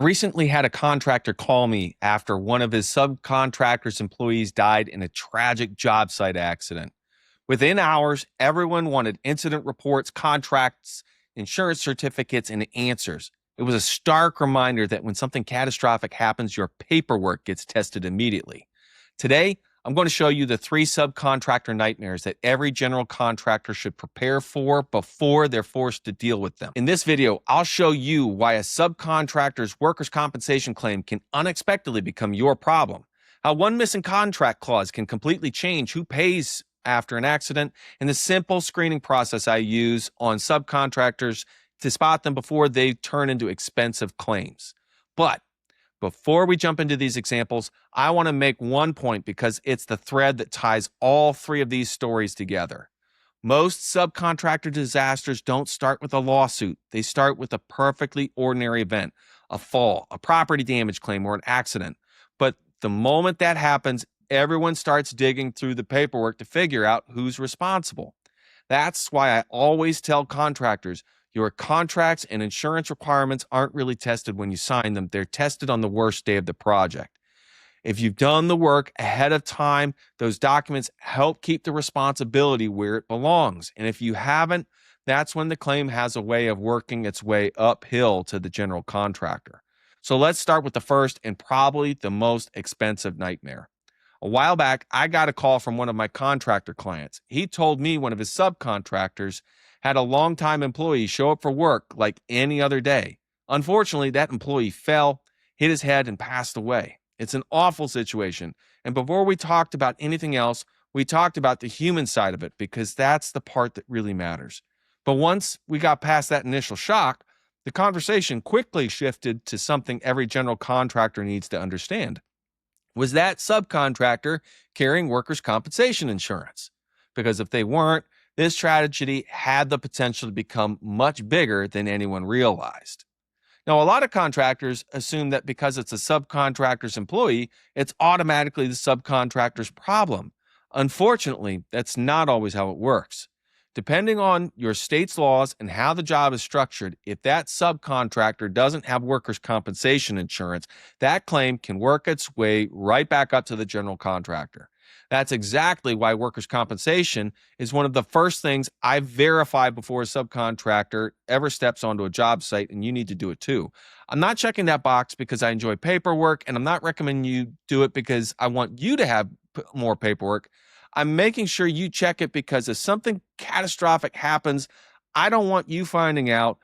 Recently had a contractor call me after one of his subcontractors' employees died in a tragic job site accident. Within hours, everyone wanted incident reports, contracts, insurance certificates, and answers. It was a stark reminder that when something catastrophic happens, your paperwork gets tested immediately. Today, I'm going to show you the 3 subcontractor nightmares that every general contractor should prepare for before they're forced to deal with them. In this video, I'll show you why a subcontractor's workers' compensation claim can unexpectedly become your problem, how one missing contract clause can completely change who pays after an accident, and the simple screening process I use on subcontractors to spot them before they turn into expensive claims. But before we jump into these examples, I want to make one point because it's the thread that ties all 3 of these stories together. Most subcontractor disasters don't start with a lawsuit. They start with a perfectly ordinary event, a fall, a property damage claim, or an accident. But the moment that happens, everyone starts digging through the paperwork to figure out who's responsible. That's why I always tell contractors, your contracts and insurance requirements aren't really tested when you sign them. They're tested on the worst day of the project. If you've done the work ahead of time, those documents help keep the responsibility where it belongs. And if you haven't, that's when the claim has a way of working its way uphill to the general contractor. So let's start with the first and probably the most expensive nightmare. A while back, I got a call from one of my contractor clients. He told me one of his subcontractors had a longtime employee show up for work like any other day. Unfortunately, that employee fell, hit his head, and passed away. It's an awful situation. And before we talked about anything else, we talked about the human side of it because that's the part that really matters. But once we got past that initial shock, the conversation quickly shifted to something every general contractor needs to understand. Was that subcontractor carrying workers' compensation insurance? Because if they weren't, this tragedy had the potential to become much bigger than anyone realized. Now, a lot of contractors assume that because it's a subcontractor's employee, it's automatically the subcontractor's problem. Unfortunately, that's not always how it works. Depending on your state's laws and how the job is structured, if that subcontractor doesn't have workers' compensation insurance, that claim can work its way right back up to the general contractor. That's exactly why workers' compensation is one of the first things I verify before a subcontractor ever steps onto a job site, and you need to do it too. I'm not checking that box because I enjoy paperwork, and I'm not recommending you do it because I want you to have more paperwork. I'm making sure you check it because if something catastrophic happens, I don't want you finding out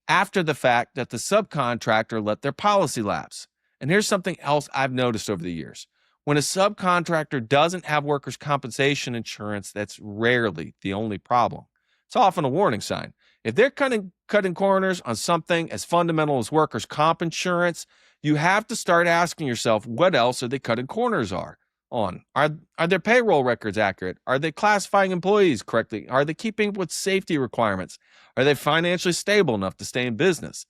after the fact that the subcontractor let their policy lapse. And here's something else I've noticed over the years. When a subcontractor doesn't have workers' compensation insurance, that's rarely the only problem. It's often a warning sign. If they're cutting corners on something as fundamental as workers' comp insurance, you have to start asking yourself, what else are they cutting corners on? Are their payroll records accurate? Are they classifying employees correctly? Are they keeping up with safety requirements? Are they financially stable enough to stay in business?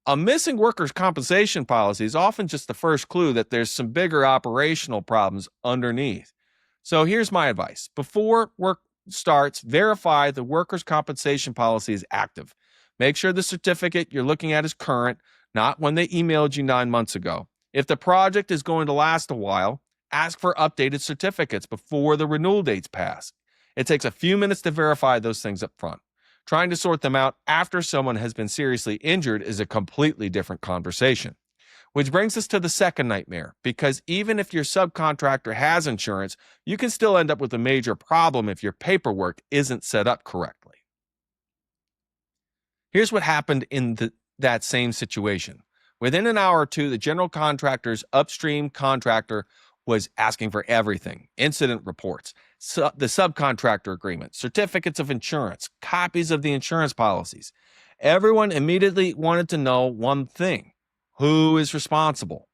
A missing workers' compensation policy is often just the first clue that there's some bigger operational problems underneath. So here's my advice. Before work starts, verify the workers' compensation policy is active. Make sure the certificate you're looking at is current, not when they emailed you 9 months ago. If the project is going to last a while, ask for updated certificates before the renewal dates pass. It takes a few minutes to verify those things up front. Trying to sort them out after someone has been seriously injured is a completely different conversation. Which brings us to the second nightmare, because even if your subcontractor has insurance, you can still end up with a major problem if your paperwork isn't set up correctly. Here's what happened in that same situation. Within an hour or two, the general contractor's upstream contractor was asking for everything: incident reports, the subcontractor agreement, certificates of insurance, copies of the insurance policies. Everyone immediately wanted to know one thing: who is responsible?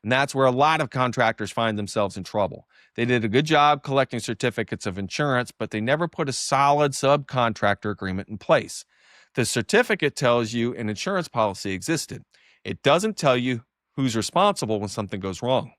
And that's where a lot of contractors find themselves in trouble. They did a good job collecting certificates of insurance, but they never put a solid subcontractor agreement in place. The certificate tells you an insurance policy existed. It doesn't tell you who's responsible when something goes wrong.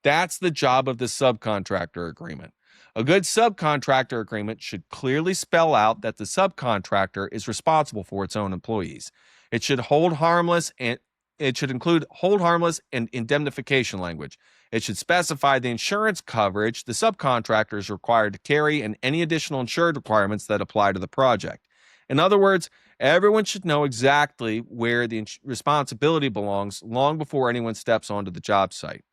That's the job of the subcontractor agreement. A good subcontractor agreement should clearly spell out that the subcontractor is responsible for its own employees. It should hold harmless and it should include hold harmless and indemnification language. It should specify the insurance coverage the subcontractor is required to carry and any additional insured requirements that apply to the project. In other words, everyone should know exactly where the responsibility belongs long before anyone steps onto the job site.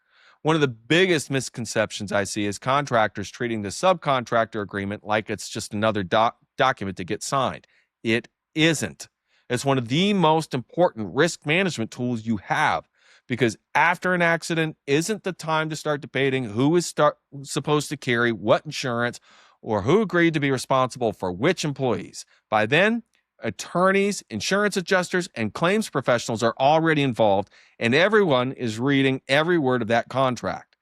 One of the biggest misconceptions I see is contractors treating the subcontractor agreement like it's just another document to get signed. It isn't. It's one of the most important risk management tools you have, because after an accident isn't the time to start debating who is supposed to carry what insurance or who agreed to be responsible for which employees. By then, attorneys, insurance adjusters, and claims professionals are already involved, and everyone is reading every word of that contract.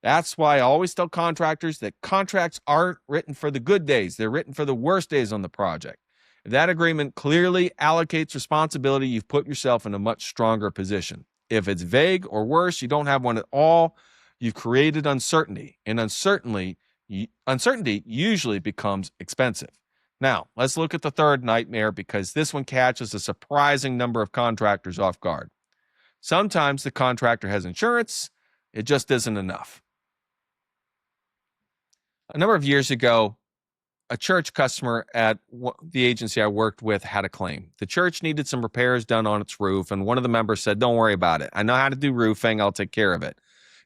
That's why I always tell contractors that contracts aren't written for the good days. They're written for the worst days on the project. If that agreement clearly allocates responsibility, you've put yourself in a much stronger position. If it's vague or worse, you don't have one at all, you've created uncertainty, and uncertainty usually becomes expensive. Now, let's look at the third nightmare, because this one catches a surprising number of contractors off guard. Sometimes the contractor has insurance, it just isn't enough. A number of years ago, a church customer at the agency I worked with had a claim. The church needed some repairs done on its roof, and one of the members said, "Don't worry about it. I know how to do roofing. I'll take care of it."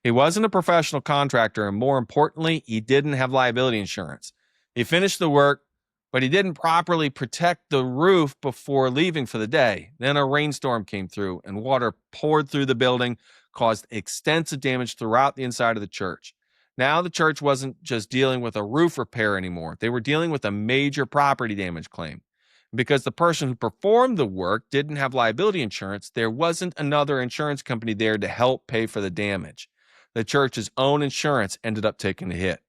He wasn't a professional contractor, and more importantly, he didn't have liability insurance. He finished the work, but he didn't properly protect the roof before leaving for the day. Then a rainstorm came through, and water poured through the building, caused extensive damage throughout the inside of the church. Now the church wasn't just dealing with a roof repair anymore. They were dealing with a major property damage claim. Because the person who performed the work didn't have liability insurance, there wasn't another insurance company there to help pay for the damage. The church's own insurance ended up taking the hit.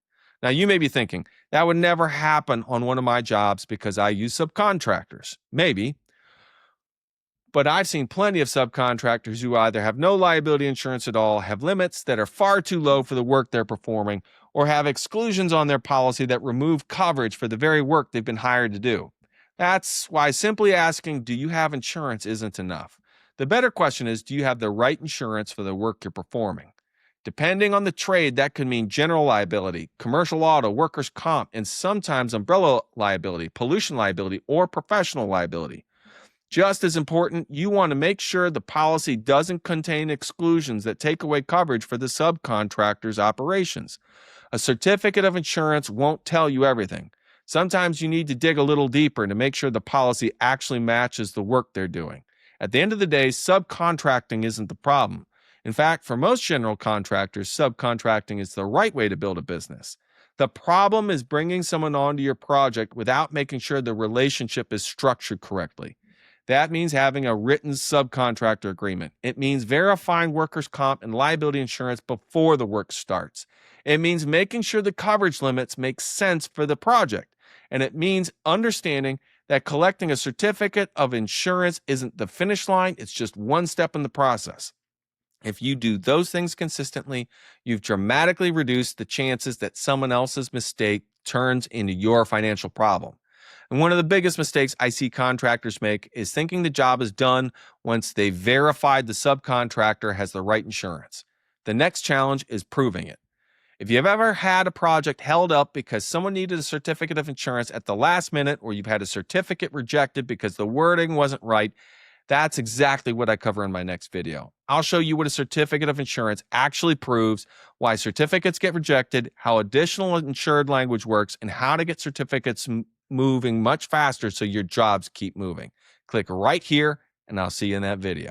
Now, you may be thinking, that would never happen on one of my jobs because I use subcontractors. Maybe. But I've seen plenty of subcontractors who either have no liability insurance at all, have limits that are far too low for the work they're performing, or have exclusions on their policy that remove coverage for the very work they've been hired to do. That's why simply asking, "Do you have insurance?" isn't enough. The better question is, do you have the right insurance for the work you're performing? Depending on the trade, that could mean general liability, commercial auto, workers' comp, and sometimes umbrella liability, pollution liability, or professional liability. Just as important, you want to make sure the policy doesn't contain exclusions that take away coverage for the subcontractor's operations. A certificate of insurance won't tell you everything. Sometimes you need to dig a little deeper to make sure the policy actually matches the work they're doing. At the end of the day, subcontracting isn't the problem. In fact, for most general contractors, subcontracting is the right way to build a business. The problem is bringing someone onto your project without making sure the relationship is structured correctly. That means having a written subcontractor agreement. It means verifying workers' comp and liability insurance before the work starts. It means making sure the coverage limits make sense for the project. And it means understanding that collecting a certificate of insurance isn't the finish line, it's just one step in the process. If you do those things consistently, you've dramatically reduced the chances that someone else's mistake turns into your financial problem. And one of the biggest mistakes I see contractors make is thinking the job is done once they've verified the subcontractor has the right insurance. The next challenge is proving it. If you've ever had a project held up because someone needed a certificate of insurance at the last minute, or you've had a certificate rejected because the wording wasn't right, that's exactly what I cover in my next video. I'll show you what a certificate of insurance actually proves, why certificates get rejected, how additional insured language works, and how to get certificates moving much faster so your jobs keep moving. Click right here, and I'll see you in that video.